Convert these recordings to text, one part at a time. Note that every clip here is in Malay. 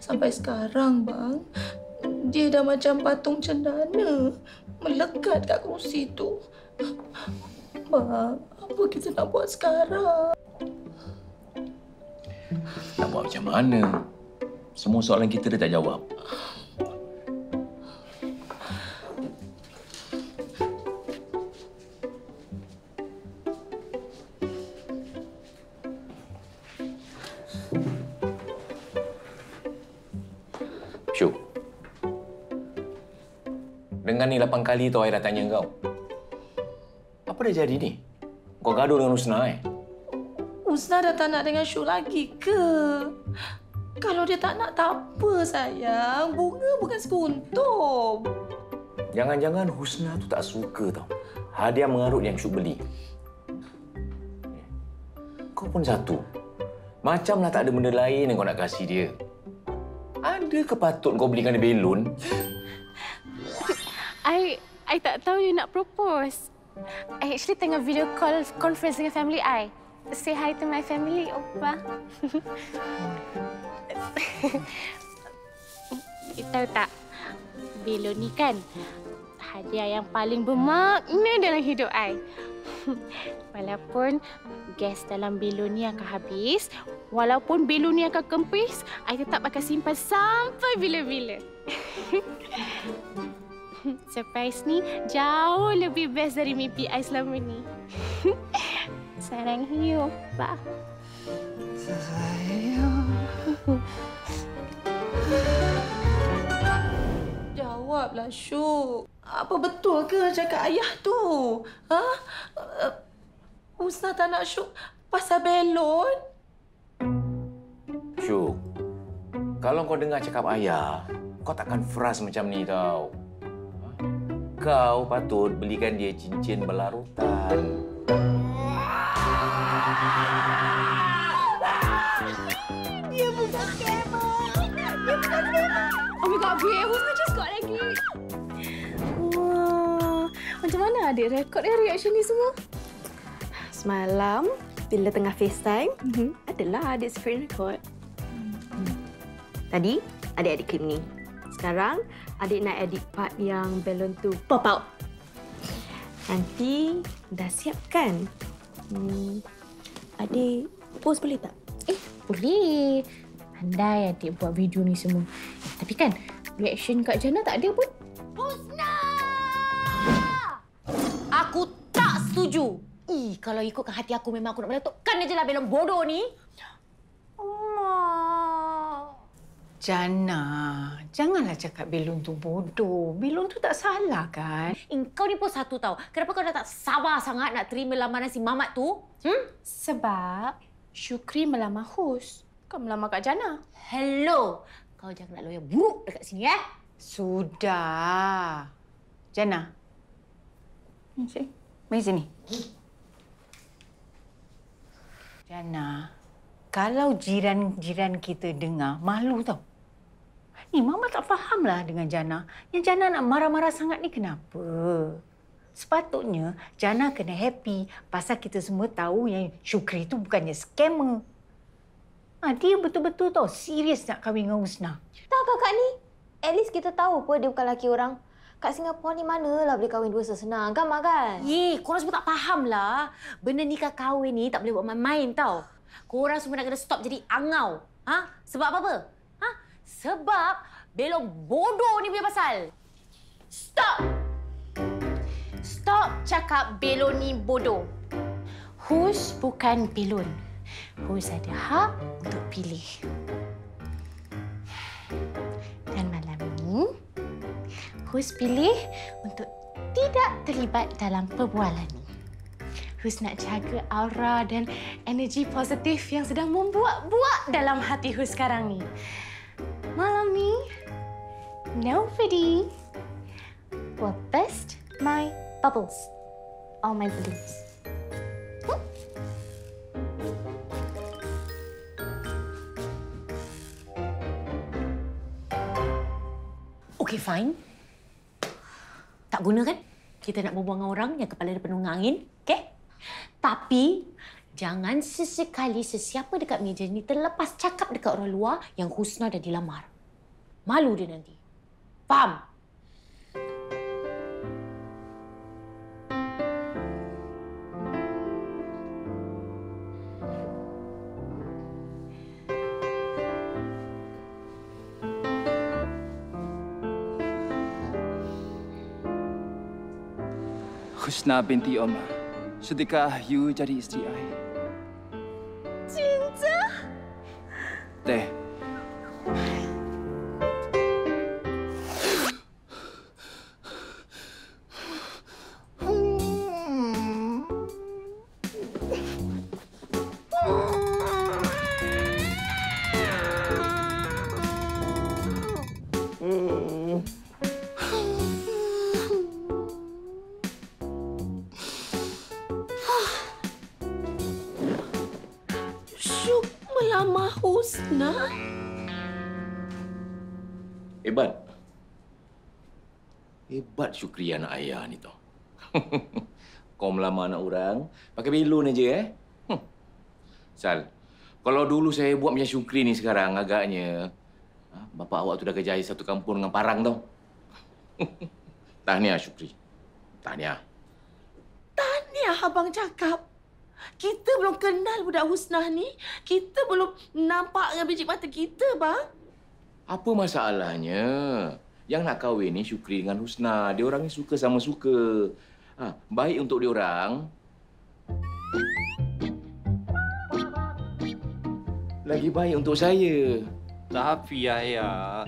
Sampai sekarang, bang, dia dah macam patung cendana. Melekat kat kerusi tu. Bang, apa kita nak buat sekarang? Nak buat macam mana? Semua soalan kita dah tak jawab. Syuk. Dengan ni 8 kali tu I dah tanya kau. Apa dah jadi ni? Kau gaduh dengan Husna, Husna dah tak nak dengan Syuk lagi ke? Kalau dia tak nak, tak apa sayang. Bunga bukan sekuntum. Jangan-jangan Husna tu tak suka tau. Hadiah mengarut yang Syuk beli. Kau pun satu. Macamlah tak ada benda lain yang kau nak kasih dia. Ada ke patut kau belikan dia belon? I tak tahu you nak propose. I actually tengah video call conference dengan family I. Say hi to my family, Oppa. Tahu tak, belon ni kan hadiah yang paling bermakna dalam hidup I. Walaupun gas dalam belon ni akan habis, walaupun belon ni akan kempis, I tetap akan simpan sampai bila-bila. Surprise ni jauh lebih best dari mimpi I selama ni. Sarang hiu, Pak. Sayang. Jawablah, Syuk. Apa betul ke cakap ayah tu? Ha? Husna tak nak Syuk pasal belon? Syuk, kalau kau dengar cakap ayah, kau takkan frust macam ni tau. Kau patut belikan dia cincin berlarutan. Dia bukan gamer. Dia bukan gamer. Oh my God, Abby, Husna just got lagi. Wah, macam mana adik rekod reaction ni semua? Semalam, bila tengah FaceTime, adalah adik screen record. Tadi, adik edit klip ni. Sekarang, adik nak edit part yang balon tu pop out. Nanti, dah siap kan? Adik post boleh tak? Boleh. Andai adik buat video ni semua. Tapi kan, reaction Kak Jana tak ada pun. Husna! Aku tak setuju. Kalau ikutkan hati aku, memang aku nak meletupkan je lah belon bodoh ni. Jana, janganlah cakap belon tu bodoh. Belon tu tak salah kan? Kau ni pun satu tahu. Kenapa kau dah tak sabar sangat nak terima lamaran si Mamat tu? Sebab Syukri melamar Hus. Bukan melamar Kak Jana. Hello. Kau jangan nak lawyer buruk dekat sini, Sudah. Jana. Mari sini. Jana, kalau jiran-jiran kita dengar, malu tau. Ni, Mama tak fahamlah dengan Jana. Yang Jana nak marah-marah sangat ni kenapa? Sepatutnya Jana kena happy pasal kita semua tahu yang Syukri tu bukannya scammer. Dia betul-betul tau serius nak kahwin dengan Husna. Tahu kakak ni? At least kita tahu apa dia bukan lelaki orang. Kat Singapura ni manalah boleh kahwin dua sesenang. Kan, Mak kan? Korang semua tak fahamlah. Benda nikah kahwin ni tak boleh buat main-main tau. Korang semua nak kena stop jadi angau. Sebab apa? Sebab belon bodoh ni punya pasal. Stop! Stop cakap belon ni bodoh. Hus bukan belon. Hus ada hak untuk pilih. Dan malam ni, Hus pilih untuk tidak terlibat dalam perbualan ni. Hus nak jaga aura dan energi positif yang sedang membuak-buak dalam hati Hus sekarang ni. Malam ni, nobody will burst my bubbles or my balloons. Okey, fine. Tak guna kan? Kita nak berbual dengan orang yang kepala dia penuh dengan angin, okey? Tapi, jangan sesekali sesiapa dekat meja ni terlepas cakap dekat orang luar yang Husna dah dilamar. Malu dia nanti. Faham? Husna binti Omar, sudahkah you jadi isteri I? Cinta? Teh. Syuk melamar Husna? Hebat. Hebat Syukri anak ayah ni tau. Kau melamar anak orang, pakai belon aja Sal, kalau dulu saya buat macam Syukri ni sekarang, agaknya bapa awak tu dah kerjaya satu kampung dengan parang tau. Tahniah Syukri. Tahniah. Tahniah abang cakap. Kita belum kenal budak Husna ni. Kita belum nampak dengan biji mata kita, bang. Apa masalahnya? Yang nak kahwin ni Syukri dengan Husna. Dia orang ni suka sama suka. Baik untuk dia orang. Lagi baik untuk saya. Tapi ayah,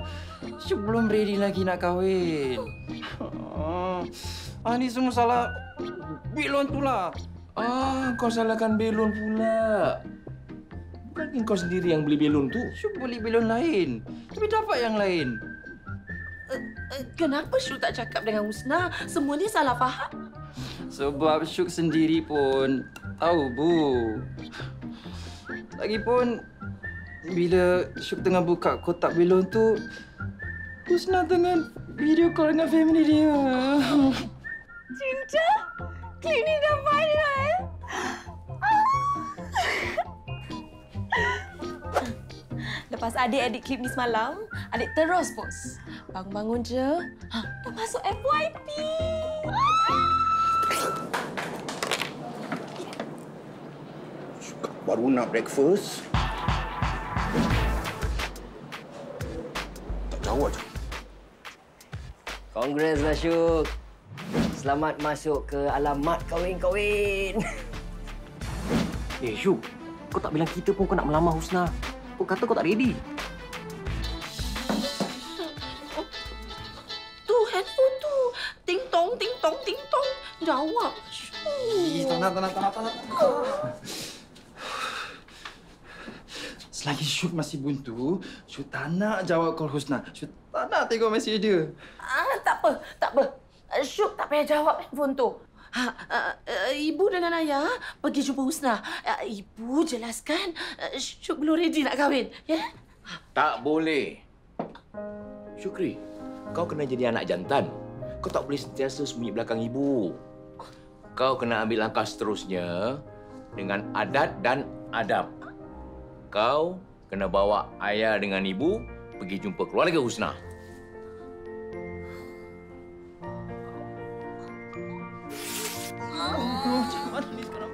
Syuk belum ready lagi nak kahwin. Ni semua salah belon tu lah. Kau salahkan belon pula. Bukan kau sendiri yang beli belon tu? Syuk beli belon lain, tapi dapat yang lain. Kenapa Syuk tak cakap dengan Husna? Semua ni salah faham. Sebab Syuk sendiri pun tahu, Bu. Lagipun, bila Syuk tengah buka kotak belon tu, Husna tengah video call dengan family dia. Cinta? Klip ni dah viral. Lepas adik edit klip ni semalam, adik terus post. Bang bangun je, dah masuk FYP. Baru nak breakfast. Tak jawab je. Congrats lah, Syuk. Selamat masuk ke alamat kahwin-kahwin. Syuk, kau tak bilang kita pun kau nak melamar Husna. Kau kata kau tak ready. Tu handphone tu. Ting tong, ting tong, ting tong. Jawab. Tenang. Selagi Syuk masih buntu, Syuk tak nak jawab call Husna. Syuk tak nak tengok mesej dia. Tak apa. Syuk tak payah jawab handphone tu. Ibu dengan ayah pergi jumpa Husna. Ibu jelaskan Syuk belum ready nak kahwin. Ya? Tak boleh. Syukri, kau kena jadi anak jantan. Kau tak boleh sentiasa sembunyi belakang ibu. Kau kena ambil langkah seterusnya dengan adat dan adab. Kau kena bawa ayah dengan ibu pergi jumpa keluarga Husna. Macam mana ni sekarang?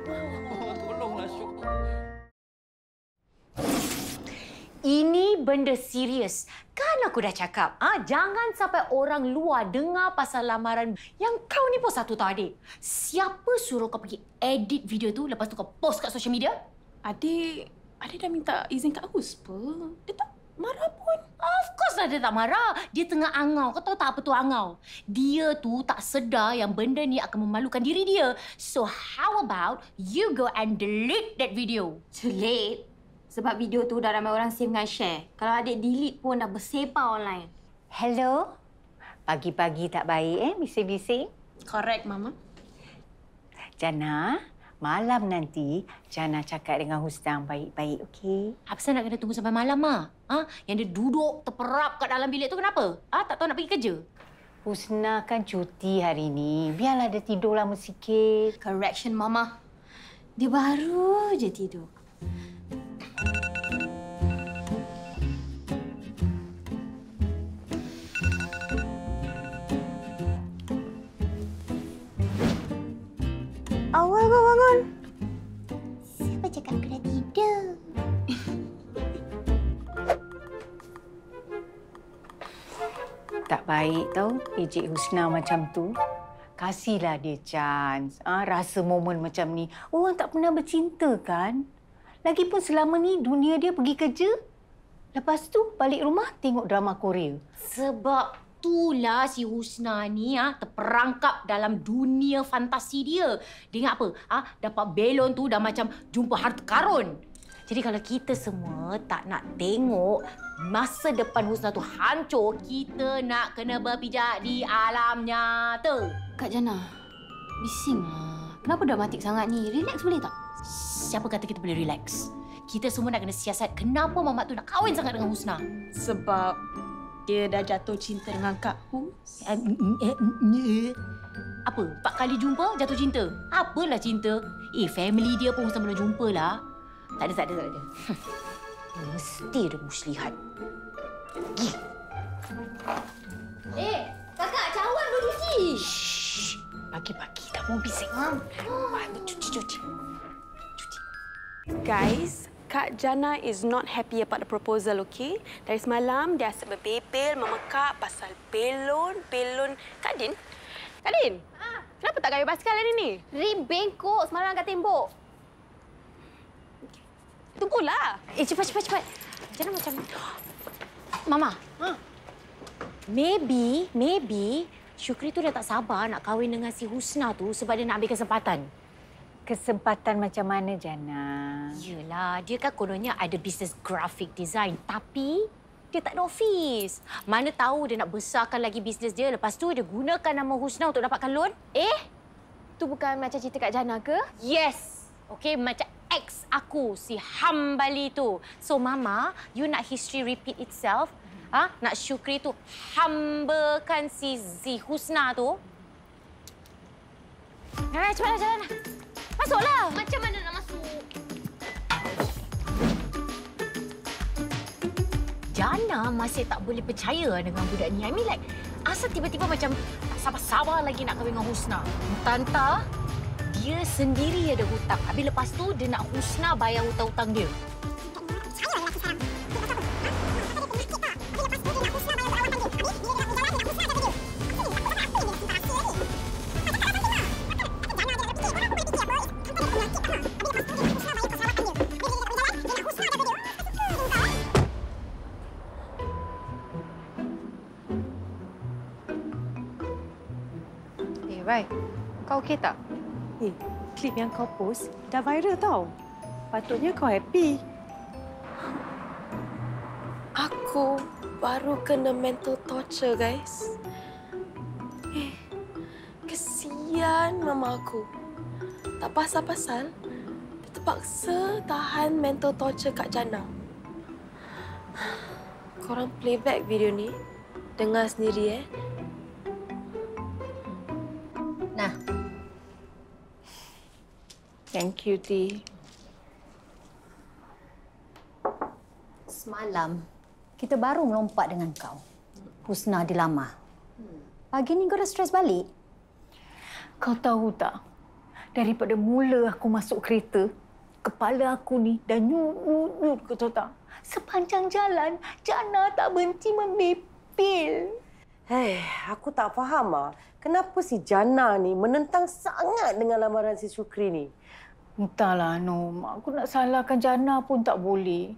Tolonglah, Syuk. Ini benda serius. Kan aku dah cakap, jangan sampai orang luar dengar pasal lamaran yang kau ni pun satu tahu, adik. Siapa suruh kau pergi edit video tu lepas tu kau post kat social media? Adik dah minta izin kat Hus apa? Dia tak marah pun. Of course lah dia tak marah. Dia tengah angau. Kau tahu tak apa tu angau? Dia tu tak sedar yang benda ni akan memalukan diri dia. So how about you go and delete that video? Delete? Sebab video tu dah ramai orang save dengan share. Kalau adik delete pun dah bersepah online. Hello? Pagi-pagi tak baik, bising-bising? Correct, Mama. Jana, malam nanti Jana cakap dengan Husna baik-baik, okey? Apa nak kena tunggu sampai malam, Ma? Yang dia duduk terperap kat dalam bilik tu kenapa? Tak tahu nak pergi kerja? Husna kan cuti hari ni. Biarlah dia tidur lama sikit. Correction, Mama. Dia baru je tidur. Tak baik tau ejek Husna macam tu. Kasihlah dia chance. Rasa momen macam ni. Orang tak pernah bercinta kan? Lagipun selama ni dunia dia pergi kerja. Lepas tu balik rumah tengok drama Korea. Sebab itulah si Husna ni terperangkap dalam dunia fantasi dia. Dia ingat apa? Dapat belon tu dah macam jumpa harta karun. Jadi kalau kita semua tak nak tengok masa depan Husna tu hancur, kita nak kena berpijak di alam nyata. Kak Jana, bising lah. Kenapa dramatik sangat ni? Relax boleh tak? Siapa kata kita boleh relax? Kita semua nak kena siasat kenapa Mamat tu nak kahwin sangat dengan Husna. Sebab dia dah jatuh cinta dengan Kak Hus. Apa? 4 kali jumpa jatuh cinta? Apalah cinta? Family dia pun Husna belum jumpa lah. Tak ada. Mesti ada muslihat. Pergi. Kakak, cawan dulu cuci. Shh. Pagi-pagi dah mau bising. Cuci. Guys, Kak Jana is not happy about the proposal, okay? Dari semalam, dia asyik berbebel, memekak pasal belon. Kak Din? Kenapa tak gaya basikal hari ni? Rim bengkok semalam kat tembok. Tunggulah. Cepat. Jangan macam... Mama. Maybe Syukri tu dah tak sabar nak kahwin dengan si Husna tu sebab dia nak ambil kesempatan. Kesempatan macam mana, Jana? Yelah, dia kan kononnya ada bisnes graphic design. Tapi dia tak ada office. Mana tahu dia nak besarkan lagi bisnes dia. Lepas tu dia gunakan nama Husna untuk dapatkan loan. Tu bukan macam cerita Kak Jana ke? Yes. Okey, macam ex aku, si Hambali tu. So, Mama, you nak history repeat itself? Nak Syukri tu hambakan si Husna tu? Cepatlah, jalan. Masuklah. Macam mana nak masuk? Jana masih tak boleh percaya dengan budak ni. I mean like, asal tiba-tiba macam tak sabar-sabar lagi nak kahwin dengan Husna. Entah, dia sendiri ada hutang. Habis lepas tu, dia nak Husna bayar hutang-hutang dia. Rai, kau okey tak? Klip yang kau post dah viral tau. Patutnya kau happy. Aku baru kena mental torture, guys. Kesian mama aku. Tak pasal-pasal, dia terpaksa tahan mental torture Kak Jana. Korang playback video ni. Dengar sendiri, Nah. Thank you, T. Semalam, kita baru melompat dengan kau. Husna dilamar. Pagi ni kau dah stres balik? Kau tahu tak? Daripada mula aku masuk kereta, kepala aku ni dah nyut-nyut, kau tahu tak? Sepanjang jalan, Jana tak berhenti membepil. Aku tak faham kenapa si Jana ni menentang sangat dengan lamaran si Syukri ni. Entahlah, Nom. Aku nak salahkan Jana pun tak boleh.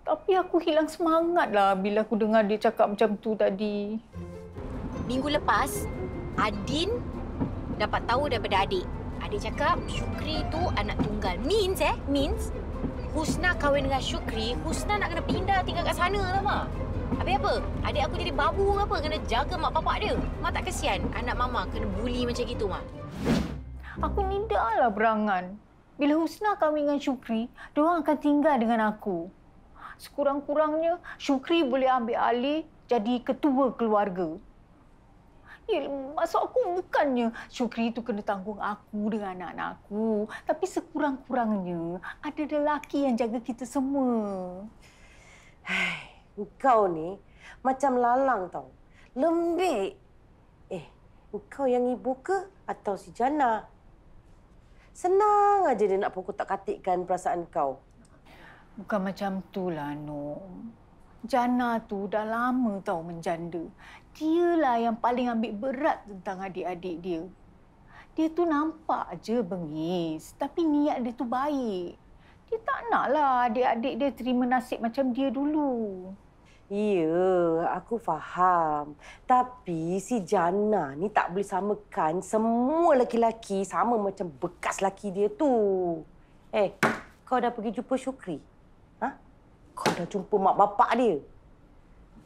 Tapi aku hilang semangatlah bila aku dengar dia cakap macam tu tadi. Minggu lepas, Adin dapat tahu daripada adik. Adik cakap Syukri tu anak tunggal. Means Husna kahwin dengan Syukri, Husna nak kena pindah tinggal kat sana tau, Mak. Habis apa? Adik aku jadi babu ke apa? Kena jaga mak bapak dia. Mak tak kesian anak Mama kena bully macam gitu, Mak. Aku ni dah lah berangan. Bila Husna kahwin dengan Syukri, diorang akan tinggal dengan aku. Sekurang-kurangnya, Syukri boleh ambil alih jadi ketua keluarga. Ya, maksud aku bukannya Syukri tu kena tanggung aku dengan anak-anak aku. Tapi sekurang-kurangnya, ada lelaki yang jaga kita semua. Kau ni macam lalang tau. Lembik. Kau yang ibu ke atau si Jana? Senang aja dia nak pukul tak katikkan perasaan kau. Bukan macam itulah, Nom. Jana tu dah lama tahu menjanda. Dialah yang paling ambil berat tentang adik-adik dia. Dia tu nampak je bengis, tapi niat dia tu baik. Dia tak naklah adik-adik dia terima nasib macam dia dulu. Ya, aku faham. Tapi si Jana ni tak boleh samakan semua lelaki-lelaki sama macam bekas lelaki dia tu. Kau dah pergi jumpa Syukri? Kau dah jumpa mak bapak dia?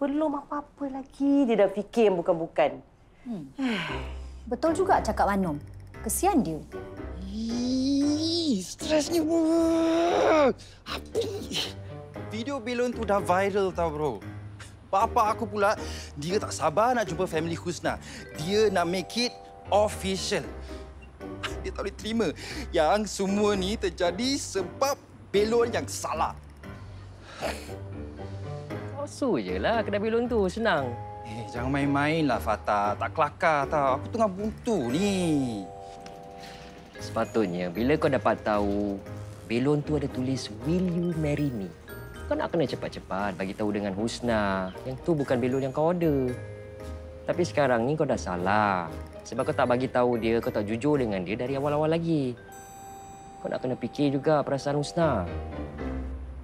Belum apa-apa lagi. Dia dah fikir yang bukan-bukan. Betul juga cakap Anom. Kesian dia. Stresnya pun. Video belon tu dah viral tau, bro. Bapa aku pula, dia tak sabar nak jumpa family Husna. Dia nak make it official. Dia tak boleh terima yang semua ni terjadi sebab belon yang salah. So je lah kedai belon tu, senang. Jangan main-main lah, Fatah. Tak kelakar tau. Aku tengah buntu ni. Sepatutnya bila kau dapat tahu belon tu ada tulis "Will you marry me?" Kau nak kena cepat-cepat bagi tahu dengan Husna yang tu bukan belon yang kau order. Tapi sekarang ni kau dah salah. Sebab kau tak bagi tahu dia, kau tak jujur dengan dia dari awal-awal lagi. Kau nak kena fikir juga perasaan Husna.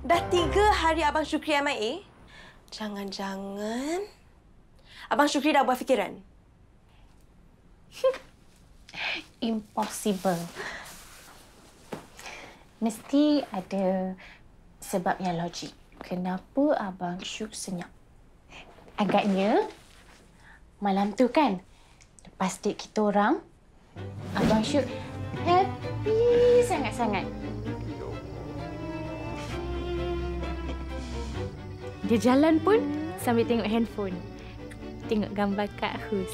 Dah 3 hari Abang Syukri MIA. Jangan-jangan Abang Syukri dah buat fikiran. Impossible. Mesti ada sebab yang logik. Kenapa Abang Syuk senyap? Agaknya malam tu kan, lepas date kita orang, Abang Syuk happy sangat-sangat. Dia jalan pun sambil tengok handphone. Tengok gambar Kak Hus.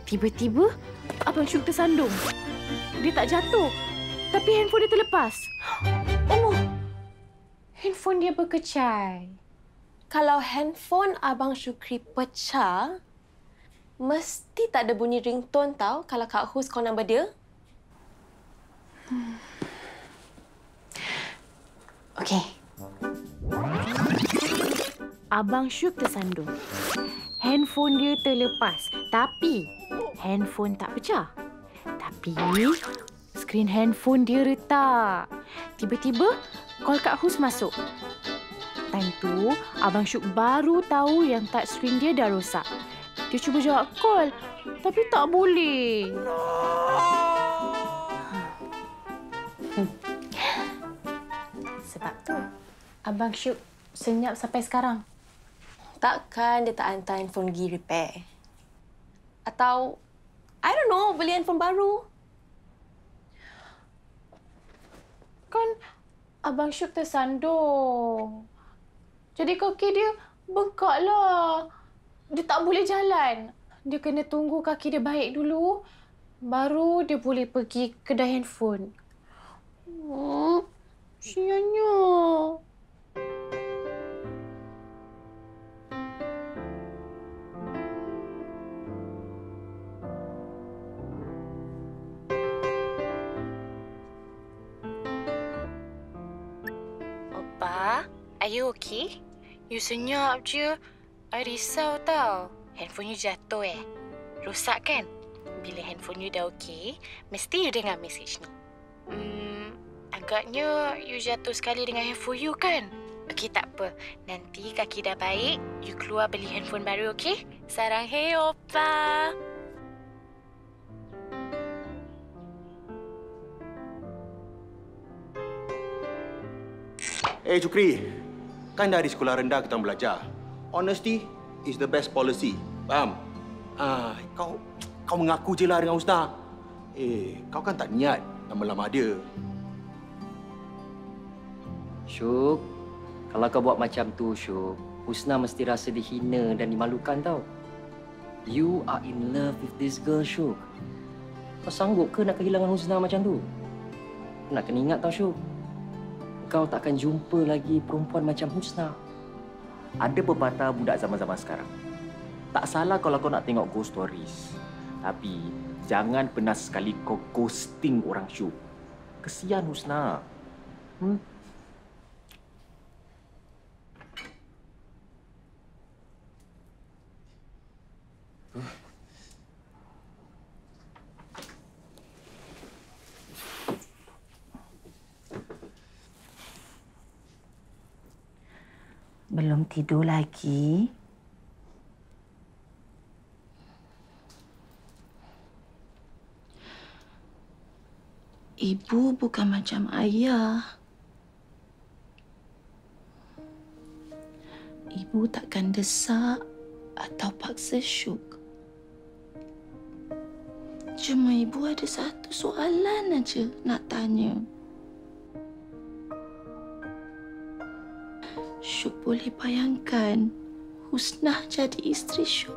Tiba-tiba, Abang Syuk tersandung. Dia tak jatuh, tapi handphone dia terlepas. Oh, handphone dia berkecai. Kalau handphone Abang Syukri pecah, mesti tak ada bunyi ringtone tau kalau Kak Hus call nombor dia. Okey. Abang Syuk tersandung. Handphone dia terlepas. Tapi handphone tak pecah. Tapi skrin handphone dia retak. Tiba-tiba call Kak Hus masuk. Time tu Abang Syuk baru tahu yang touchscreen dia dah rosak. Dia cuba jawab call tapi tak boleh. Sebab tu Abang Syuk senyap sampai sekarang. Takkan dia tak hantar handphone pergi repair? Atau, I don't know, beli handphone baru? Kan Abang Syuk tersandung. Jadi kaki dia bengkak lah. Dia tak boleh jalan. Dia kena tunggu kaki dia baik dulu. Baru dia boleh pergi kedai handphone. Kesiannya. Opa, are you okay? You senyap je. I risau tau. Handphone you jatuh Rosak kan? Bila handphone you dah okey, mesti you dengar mesej ni. Agaknya you jatuh sekali dengan handphone you kan? Okey, tak apa. Nanti kaki dah baik, you keluar beli handphone baru, okey? Sarang hey, Opa. Syukri. Kan dari sekolah rendah kita belajar. Honesty is the best policy. Faham? Kau mengaku je lah dengan Husna. Kau kan tak niat nak melamar dia. Syuk, kalau kau buat macam tu, Syuk, Husna mesti rasa dihina dan dimalukan tau. You are in love with this girl, Syuk. Kau sanggup ke nak kehilangan Husna macam tu? Nak kena ingat tau, Syuk. Kau takkan jumpa lagi perempuan macam Husna. Ada pepatah budak zaman-zaman sekarang. Tak salah kalau kau nak tengok ghost stories. Tapi jangan pernah sekali kau ghosting orang, Syuk. Kesian Husna. Belum tidur lagi? Ibu bukan macam ayah. Ibu takkan desak atau paksa Syuk. Cuma ibu ada satu soalan aja nak tanya. Syuk boleh bayangkan Husnah jadi isteri Syuk?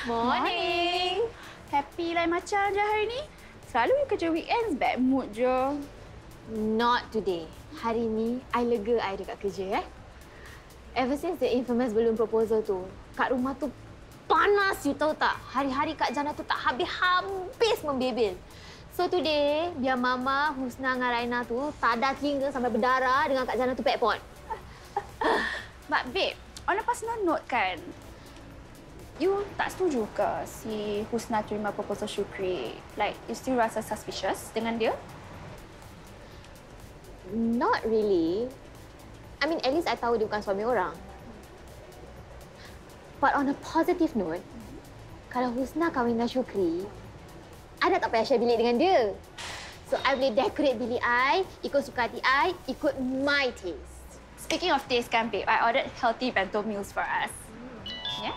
Morning. Happy lah macam je hari ni. Selalu kerja weekends, bad mood je. Not today. Hari ni, I lega I dekat kerja, Ever since the infamous balloon proposal tu, kat rumah tu panas, you tahu tak? Hari-hari Kak Jana tu tak habis-habis membebel. So today, biar Mama, Husna dengan Raina tu tadak hingga sampai berdarah dengan Kak Jana tu pek pot. But babe, on a personal note kan, you tak setuju ke si Husna terima proposal Syukri? Like, you still rasa suspicious dengan dia? Not really. I mean, at least I tahu dia bukan suami orang. But on a positive note, kalau Husna kahwin dengan Syukri, I dah tak payah share bilik dengan dia. So, I boleh decorate bilik I, ikut suka hati I, ikut my taste. Speaking of taste kan, babe, I ordered healthy bento meals for us. Yeah?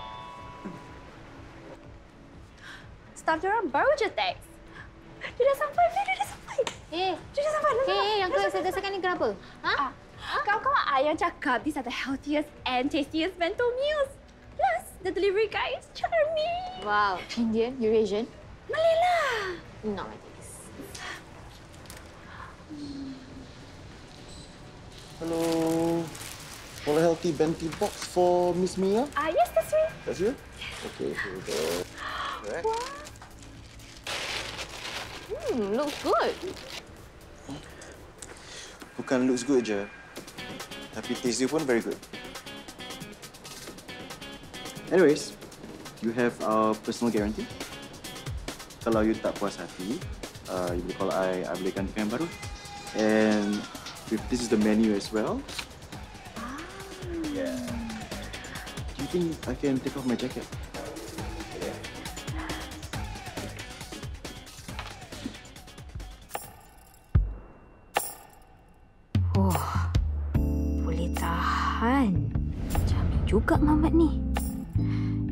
Staff diorang baru je text. Dia dah sampai, dia dah sampai. Dia dah sampai. Yang kau sedesakan ni kenapa? Ha? Kawan-kawan I yang cakap these are the healthiest and tastiest bento meals. Plus, the delivery guy is charming. Wow. Indian? Eurasian? Malay lah. Not my taste. Hello. Want a healthy bento box for Miss Mia? Yes, that's right. That's you? Okay, here we go. Right. Looks good. Bukan looks good je, tapi taste dia pun very good. Anyways, you have our personal guarantee. Kalau you tak puas hati, you boleh call I boleh gantikan yang baru. And this is the menu as well. Yeah. Do you think I can take off my jacket? Boleh tahan. Cantik juga Mamat ni.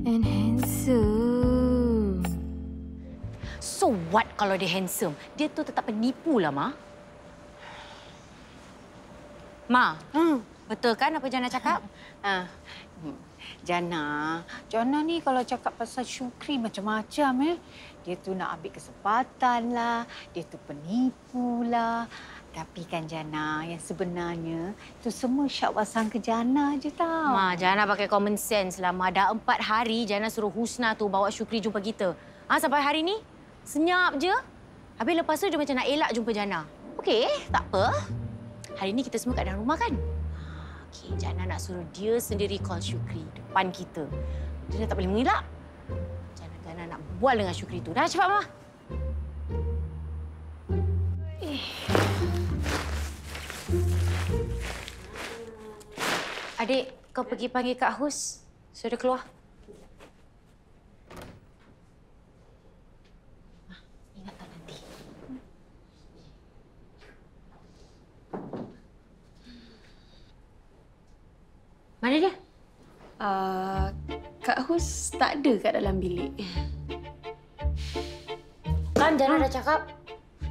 And handsome. So what kalau dia handsome? Dia tu tetap penipu lah, Ma. Ma, betul kan apa Jana cakap? Jana ni kalau cakap pasal Syukri macam-macam. Dia tu nak ambil kesempatan lah, dia tu penipu lah. Tapi kan Jana, yang sebenarnya tu semua Syak wasang ke Jana je tau. Ma, Jana pakai common sense lah. Ma, dah 4 hari Jana suruh Husna tu bawa Syukri jumpa kita. Sampai hari ni, senyap je. Habis lepas tu dia macam nak elak jumpa Jana. Okey, tak apa. Hari ni kita semua kat dalam rumah kan? Okey, Jana nak suruh dia sendiri call Syukri depan kita. Dia dah tak boleh mengelak. Jana nak bual dengan Syukri tu. Dah, cepat, Ma. Adik, kau pergi panggil Kak Hus. Suruh dia keluar. Ingat tak nanti? Mana dia? Kak Hus tak ada kat dalam bilik. Kan Jana dah cakap.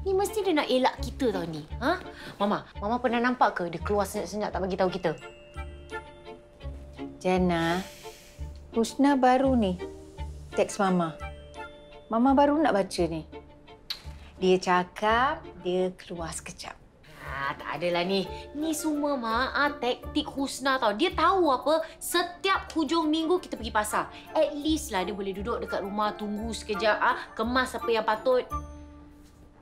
Ni mesti dia nak elak kita tau ni. Mama pernah nampak ke dia keluar senyap-senyap tak bagi tahu kita? Jana, Husna baru ni teks Mama. Mama baru nak baca ni. Dia cakap dia keluar sekejap. Tak adalah ni. Ni semua, Mak, taktik Husna tau. Dia tahu apa? Setiap hujung minggu kita pergi pasar. At least lah dia boleh duduk dekat rumah, tunggu sekejap, kemas apa yang patut.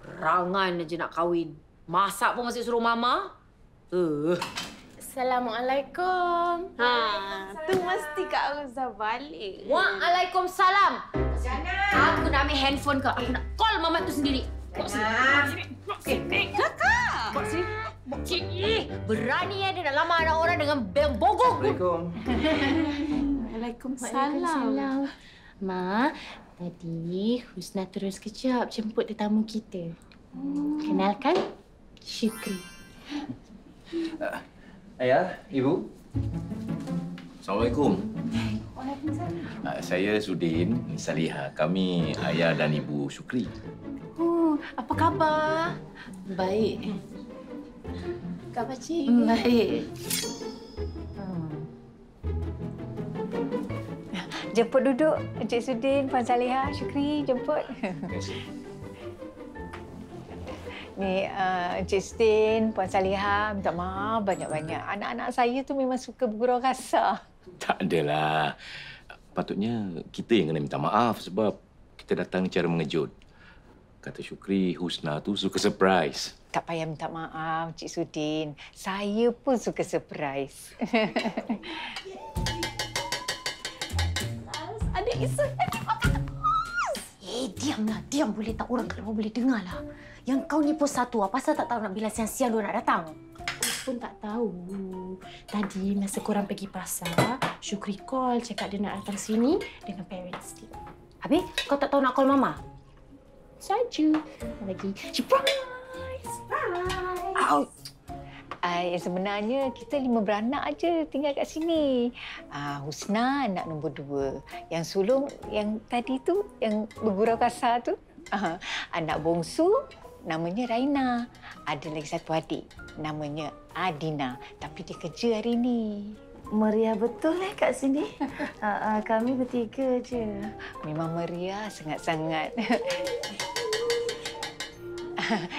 Perangan aja nak kahwin. Masak pun masih suruh Mama. Assalamualaikum. Tu mesti Kak Uzza balik. Waalaikumsalam. Aku nak ambil handphone kau. Aku nak call Mama tu sendiri. Bawa sini. Kakak. Bawa sini. Bawa sini. Berani dia nak lamar anak orang dengan bel bogong. Waalaikumsalam. Ma, tadi Husna terus kejap jemput tetamu kita. Kenalkan, Syukri. Ayah, Ibu. Assalamualaikum. Waalaikumsalam. Saya Sudin, Saliha. Kami ayah dan ibu Syukri. Apa khabar? Baik. Khabar Cik? Baik. Jemput duduk, Encik Sudin, Puan Saliha, Syukri, jemput. Terima kasih. Ni Encik Sudin, Puan Saliha, minta maaf banyak-banyak. Anak-anak saya tu memang suka bergurau kasar. Tak adalah. Patutnya kita yang kena minta maaf sebab kita datang cara mengejut. Kata Syukri, Husna tu suka surprise. Tak payah minta maaf, Encik Sudin. Saya pun suka surprise. Adik Isu. Diamlah. Diam boleh tak? Orang kat luar boleh dengar lah. Yang kau ni pun satu. Pasal tak tahu nak bila siang-siang dia nak datang? Aku pun tak tahu. Tadi masa korang pergi pasar, Syukri call cakap dia nak datang sini dengan parents dia. Habis kau tak tahu nak call Mama? Saja. Lagi surprise. Surprise. Sebenarnya kita 5 beranak aja tinggal kat sini. Husna anak nombor 2. Yang sulung yang tadi tu, yang bergurau kasar tu. Anak bongsu namanya Raina. Ada lagi satu adik namanya Adina. Tapi dia kerja hari ni. Meriah betul kat sini. Kami bertiga je. Memang meriah sangat-sangat.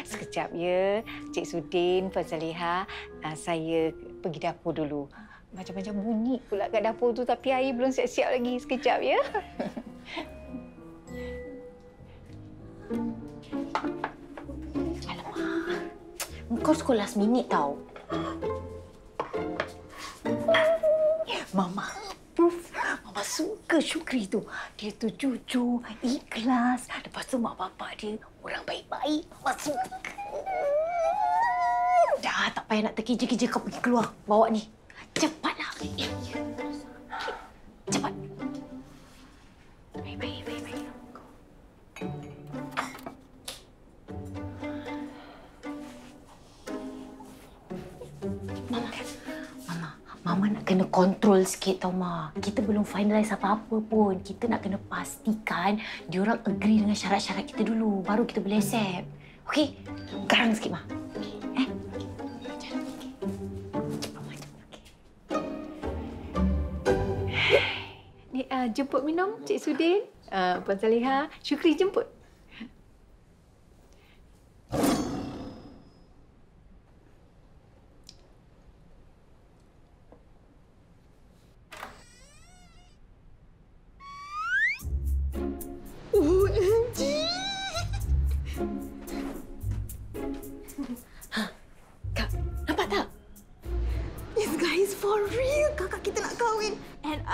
Sekejap ya, Cik Sudin, Puan Saliha. Saya pergi dapur dulu. Macam-macam bunyi pula kat dapur tu tapi air belum siap-siap lagi. Sekejap ya. Alamak. Kau suka last minute tau. Mama approve. Mama suka Syukri tu. Dia tu jujur, ikhlas. Lepas tu mak bapak dia orang baik-baik. Mama suka. Dah, tak payah nak terkeja-keja. Kau pergi keluar. Bawa ni. Cepatlah. Cepat. Baik. Mama nak kena kontrol sikit tau, Ma. Kita belum finalize apa-apa pun. Kita nak kena pastikan diorang agree dengan syarat-syarat kita dulu. Baru kita boleh accept. Okey? Garang sikit, Ma. Ni jemput minum, Cik Sudin. Puan Saliha, Syukri jemput.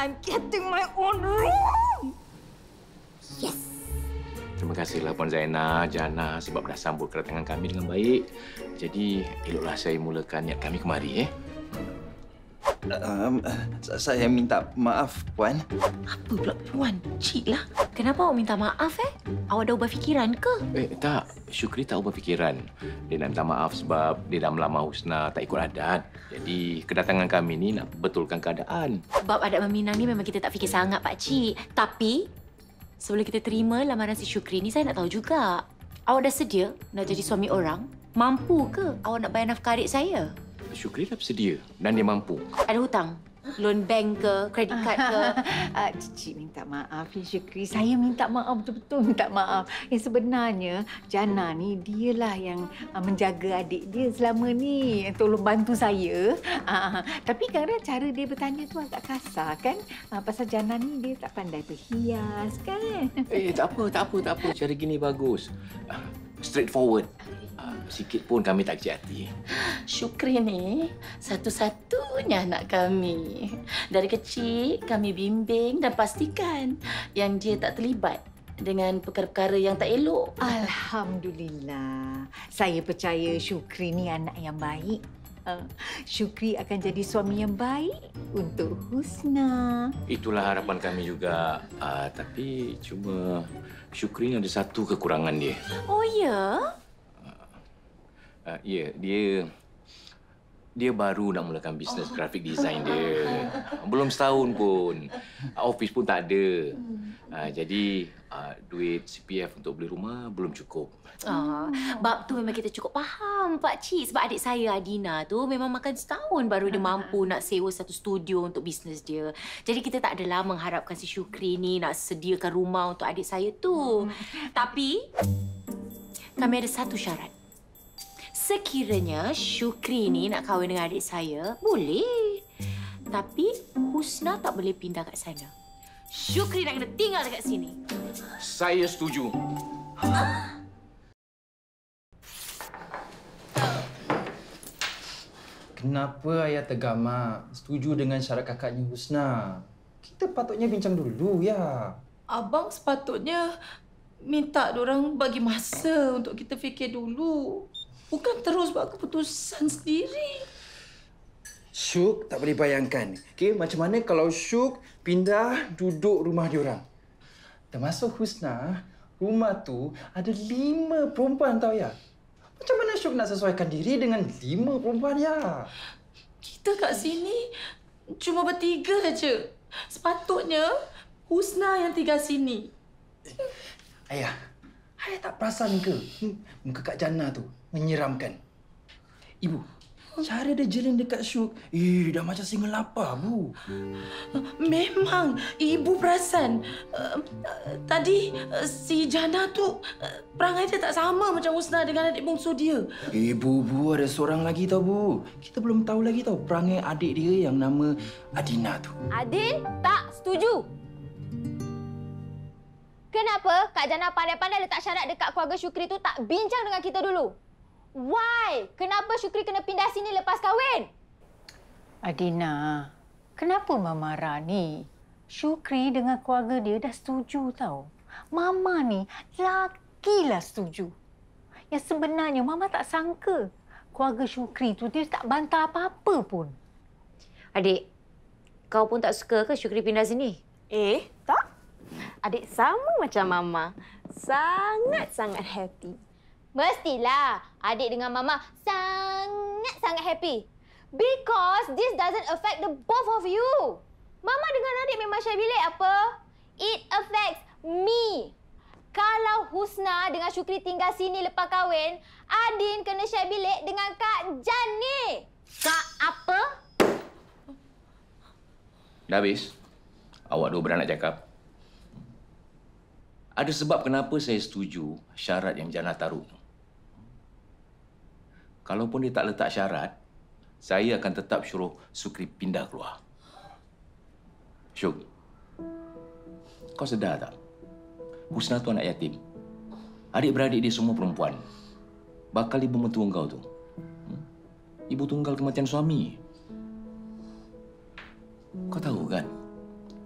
I'm getting my own room. Yes. Terima kasihlah Puan Zainah, Jana sebab dah sambut kedatangan kami dengan baik. Jadi, eloklah saya mulakan niat kami kemari, Saya minta maaf, Puan. Apa pula Puan? Cik lah. Kenapa awak minta maaf, Awak dah ubah fikiran ke? Tak. Syukri tak ubah fikiran. Dia nak minta maaf sebab dia dah melamar Husna tak ikut adat. Jadi, kedatangan kami ni nak betulkan keadaan. Bab adat meminang ni memang kita tak fikir sangat, Pak Cik. Tapi, sebelum kita terima lamaran si Syukri ni, saya nak tahu juga. Awak dah sedia nak jadi suami orang? Mampu ke awak nak bayar nafkah adik saya? Syukri dah bersedia dan dia mampu. Ada hutang? Loan bank ke, kredit card ke? Cici minta maaf ya Syukri. Saya minta maaf, betul-betul minta maaf. Sebenarnya Jana ni dialah yang menjaga adik dia selama ni. Tolong bantu saya. Tapi kadang cara dia bertanya tu agak kasar kan? Pasal Jana ni dia tak pandai berhias kan? Tak apa. Cara gini bagus. Straightforward. Sikit pun kami tak kecil hati. Syukri ni satu-satunya anak kami. Dari kecil kami bimbing dan pastikan yang dia tak terlibat dengan perkara-perkara yang tak elok. Alhamdulillah. Saya percaya Syukri ni anak yang baik. Syukri akan jadi suami yang baik untuk Husna. Itulah harapan kami juga. Tapi cuma Syukri ni ada satu kekurangan dia. Oh ya? Ya, dia baru nak mulakan bisnes graphic design dia. Belum setahun pun. Office pun tak ada. Jadi duit CPF untuk beli rumah belum cukup. Bab tu memang kita cukup faham, Pak Cik. Sebab adik saya, Adina tu memang makan setahun baru dia mampu nak sewa satu studio untuk bisnes dia. Jadi kita tak adalah mengharapkan si Syukri ni nak sediakan rumah untuk adik saya tu. Tapi kami ada satu syarat. Sekiranya Syukri ni nak kahwin dengan adik saya, boleh. Tapi Husna tak boleh pindah kat sana. Syukri nak kena tinggal dekat sini. Saya setuju. Kenapa ayah tergamak setuju dengan syarat kakaknya Husna? Kita patutnya bincang dulu, ya. Abang sepatutnya minta diorang bagi masa untuk kita fikir dulu. Bukan terus buat keputusan sendiri. Syuk tak boleh bayangkan. Okey, macam mana kalau Syuk pindah duduk rumah diorang? Termasuk Husna, rumah tu ada 5 perempuan tau ya. Macam mana Syuk nak sesuaikan diri dengan 5 perempuan ya? Kita kat sini cuma bertiga je. Sepatutnya Husna yang tinggal sini. Ayah tak perasan ke? Muka Kak Jana tu menyeramkan. Ibu, cara dia jeling dekat Syuk, dah macam singa lapar, Bu. Memang ibu perasan. Tadi si Jana tu perangai dia tak sama macam Husna dengan adik bongsu dia. Bu, ada seorang lagi tau, Bu. Kita belum tahu lagi tau perangai adik dia yang nama Adina tu. Adin tak setuju. Kenapa Kak Jana pandai-pandai letak syarat dekat keluarga Syukri tu tak bincang dengan kita dulu? Why? Kenapa Syukri kena pindah sini lepas kahwin? Adina, kenapa Mama marah ni? Syukri dengan keluarga dia dah setuju tau. Mama ni lakilah setuju. Yang sebenarnya Mama tak sangka keluarga Syukri tu dia tak bantah apa-apa pun. Adik, kau pun tak suka ke Syukri pindah sini? Tak. Adik sama macam Mama. Sangat-sangat happy. Mestilah adik dengan Mama sangat-sangat happy. Because this doesn't affect the both of you. Mama dengan adik memang share bilik apa? It affects me. Kalau Husna dengan Syukri tinggal sini lepas kahwin, Adin kena share bilik dengan Kak Jan ni. Kak apa? Dah habis? Awak dua beranak cakap. Ada sebab kenapa saya setuju syarat yang Jana taruh. Kalaupun dia tak letak syarat, saya akan tetap suruh Syukri pindah keluar. Syuk, kau sedar tak? Husna tu anak yatim. Adik-beradik dia semua perempuan. Bakal ibu mentua kau tu. Ibu tunggal kematian suami. Kau tahu kan?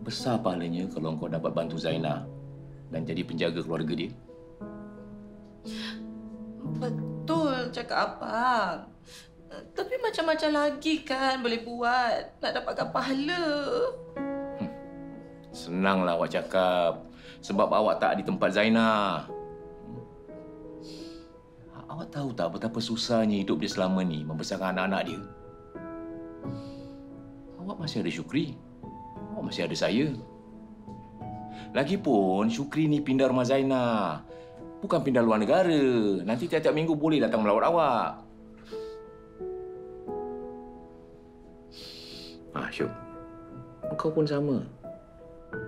Besar pahalanya kalau kau dapat bantu Zainah dan jadi penjaga keluarga dia. Betul cakap abang. Tapi macam-macam lagi kan boleh buat nak dapatkan pahala. Senanglah awak cakap. Sebab awak tak di tempat Zainah. Awak tahu tak betapa susahnya hidup dia selama ni membesarkan anak-anak dia? Awak masih ada Syukri. Awak masih ada saya. Lagipun Syukri ni pindah rumah Zainah. Bukan pindah luar negara. Nanti tiap-tiap minggu boleh datang melawat awak. Syuk. Engkau pun sama.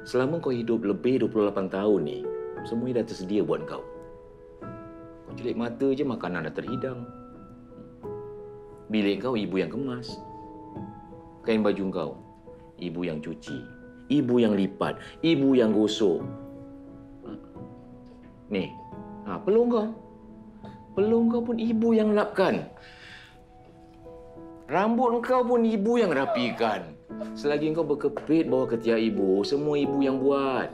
Selama kau hidup lebih 28 tahun ni, semuanya dah tersedia buat kau. Kau celik mata je makanan dah terhidang. Bilik kau ibu yang kemas. Kain baju kau, ibu yang cuci. Ibu yang lipat, ibu yang gosok. Ni, pelung kau. Pelung kau pun ibu yang lapkan. Rambut kau pun ibu yang rapikan. Selagi kau berkepit bawah ketiak ibu, semua ibu yang buat.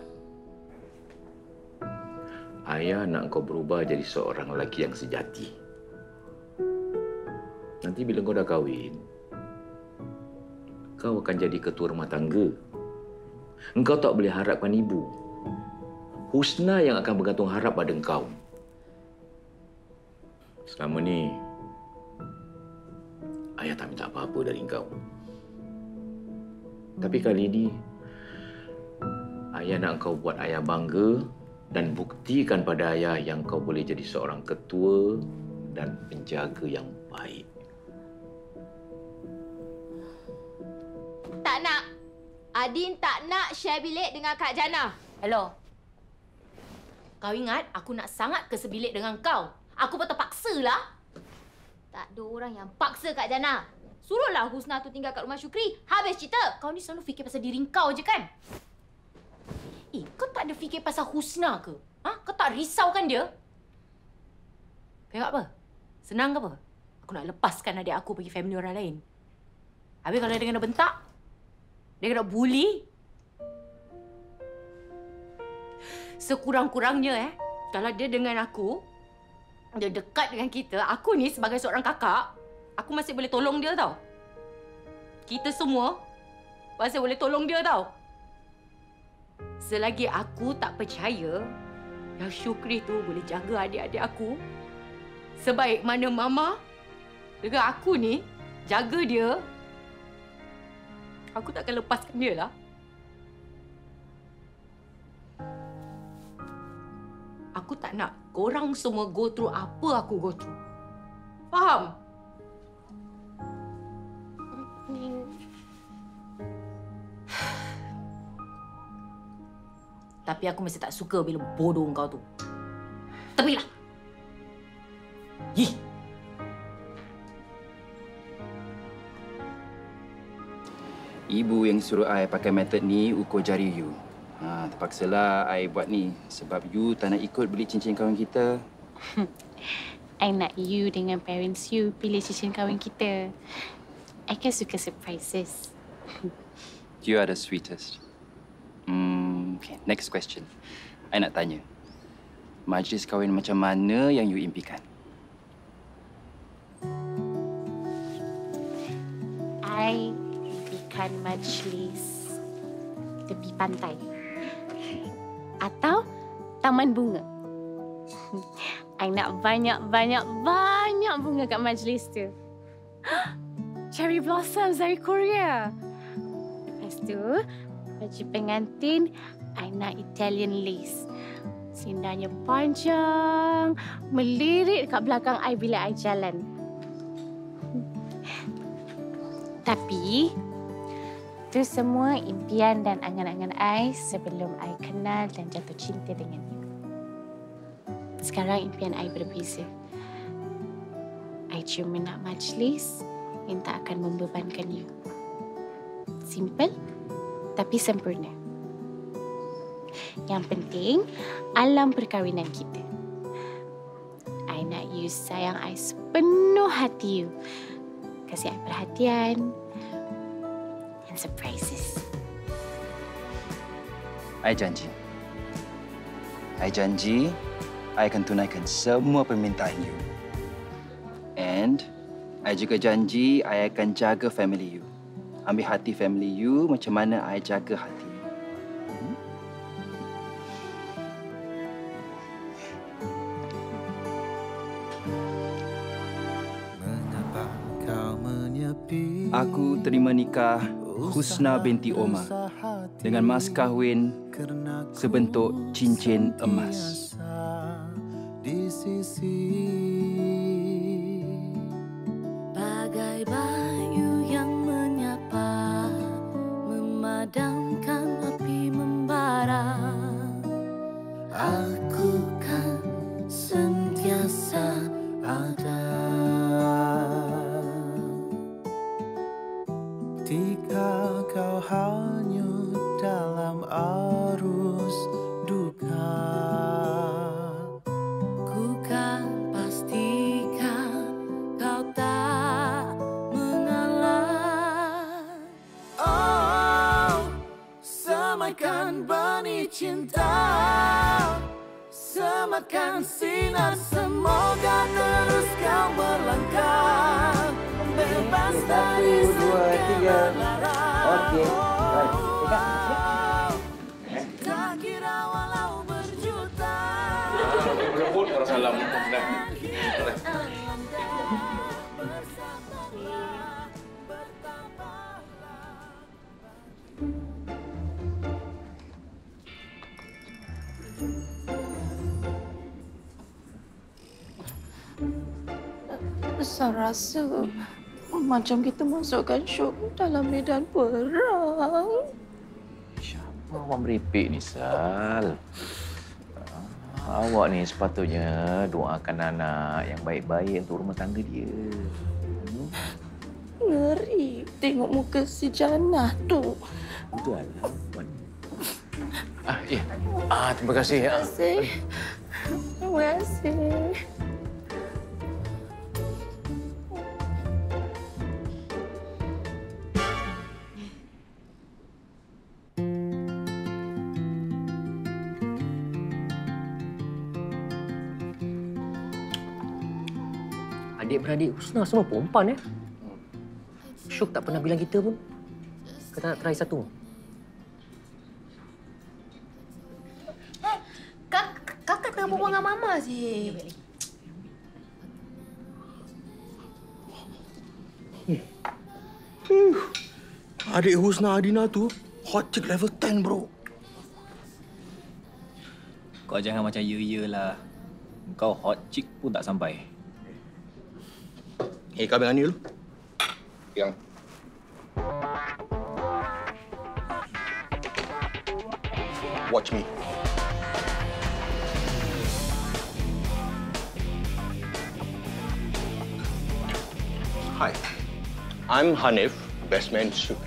Ayah nak kau berubah jadi seorang lelaki yang sejati. Nanti bila kau dah kahwin, kau akan jadi ketua rumah tangga. Engkau tak boleh harapkan ibu. Husna yang akan bergantung harap pada engkau. Selama ni, ayah tak minta apa-apa dari engkau. Tapi kali ini, ayah nak engkau buat ayah bangga dan buktikan pada ayah yang kau boleh jadi seorang ketua dan penjaga yang baik. Tak nak. Adin tak nak share bilik dengan Kak Jana. Hello. Kau ingat aku nak sangat ke sebilik dengan kau? Aku pun terpaksa lah. Tak ada orang yang paksa Kak Jana. Suruhlah Husna tu tinggal kat rumah Syukri. Habis cerita. Kau ni selalu fikir pasal diri kau je kan? Kau tak ada fikir pasal Husna ke? Kau tak risaukan dia? Tengok apa? Senang ke apa? Aku nak lepaskan adik aku pergi family orang lain. Habis kalau dia kena bentak, dia kena bully. Sekurang-kurangnya kalau dia dengan aku, dia dekat dengan kita, aku ni sebagai seorang kakak, aku masih boleh tolong dia tau. Kita semua masih boleh tolong dia tau. Selagi aku tak percaya yang Syukri tu boleh jaga adik-adik aku sebaik mana Mama dengan aku ni jaga dia, aku takkan lepaskan dia lah. Aku tak nak korang semua go through apa aku go through. Faham? Tapi aku masih tak suka bila bodoh kau tu. Tepilah. Ibu yang suruh I pakai metod ni ukur jari you. Terpaksalah I buat ni sebab you tak nak ikut beli cincin kahwin kita. I nak you dengan parents you pilih cincin kahwin kita. I kan suka surprises. You are the sweetest. Okay, next question. I nak tanya. Majlis kahwin macam mana yang you impikan? I impikan majlis tepi pantai. Atau taman bunga. I nak banyak bunga kat majlis tu. Cherry blossoms dari Korea. Lepas tu, baju pengantin, I nak Italian lace. Sindahnya panjang, melirik kat belakang I bila I jalan. Tapi, itu semua impian dan angan-angan I sebelum I kenal dan jatuh cinta dengan you. Sekarang impian I berbeza. I cuma nak majlis yang tak akan membebankan you. Simple tapi sempurna. Yang penting, alam perkahwinan kita. I nak you sayang I sepenuh hati you. Kasih I perhatian and surprises. I janji. I akan tunaikan semua permintaan you. And I juga janji I akan jaga family you. Ambil hati family you macam mana I jaga hati you. Aku terima nikah Husna binti Omar dengan mas kahwin sebentuk cincin emas. Di sisi bagai bayu yang menyapa memadai. aku kan sentiasa ada. Ketika kau hanyut dalam arus duka, ku kan pastikan kau tak mengalah. Oh, semaikan benih cinta, sematkan sinar, semoga terus kau melangkah, bebas dari segala lara. Okey. Tak kira walau berjuta. Berebut orang salam. Saya rasa macam kita masukkan Syuk dalam medan perang. Siapa awak meripik ni, Sal? Awak ni sepatutnya doakan anak yang baik-baik untuk rumah tangga dia. Ngeri tengok muka si Jannah tu. Betul lah. Ya. Terima kasih. Terima kasih. Terima kasih. Adik-beradik Husna semua perempuan, Syuk tak pernah bilang kita pun. Kita nak try satu. Kakak tengah berbual dengan Mama je. Adik Husna Adina tu hot chick level 10, bro. Kau jangan macam ya lah. Kau hot chick pun tak sampai. Kau ambil ni dulu. Yang. Watch me. Hi, I'm Hanif, best man Syuk.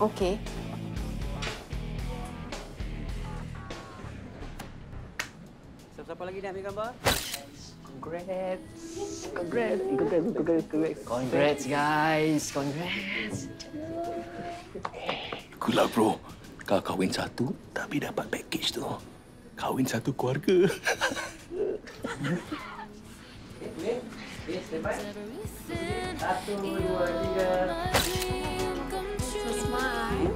Okay. Siapa lagi nak ambil gambar? Congrats guys. Congrats. Itulah bro, kau kahwin satu tapi dapat package tu. Kahwin satu keluarga. Satu, dua, tiga. So smart.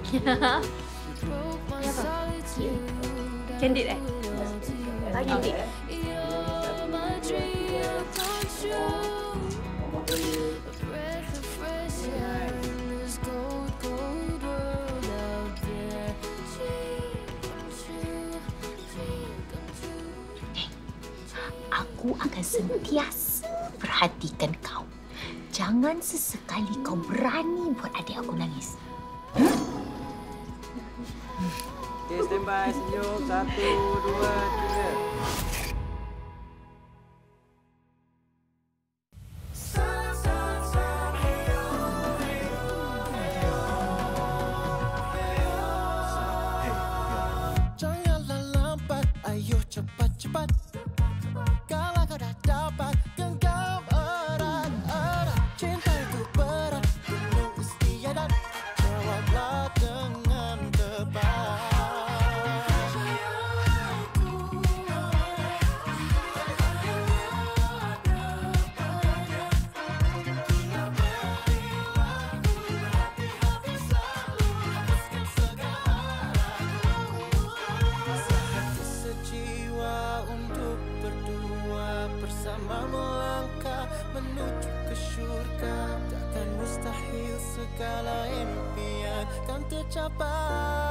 Candid Lagi candid. Aku akan sentiasa perhatikan kau. Jangan sesekali kau berani buat adik aku nangis. Okay, standby. Senyum. 1, 2, 3. Janganlah lambat, ayo cepat-cepat. Kalau kau dah dapat, genggam erat-erat. Cinta itu berat, penuh istiadat. Jawablah dengan tepat. Sehati sejiwa untuk berdua bersama melangkah menuju ke syurga. Takkan mustahil segala impian kan tercapai.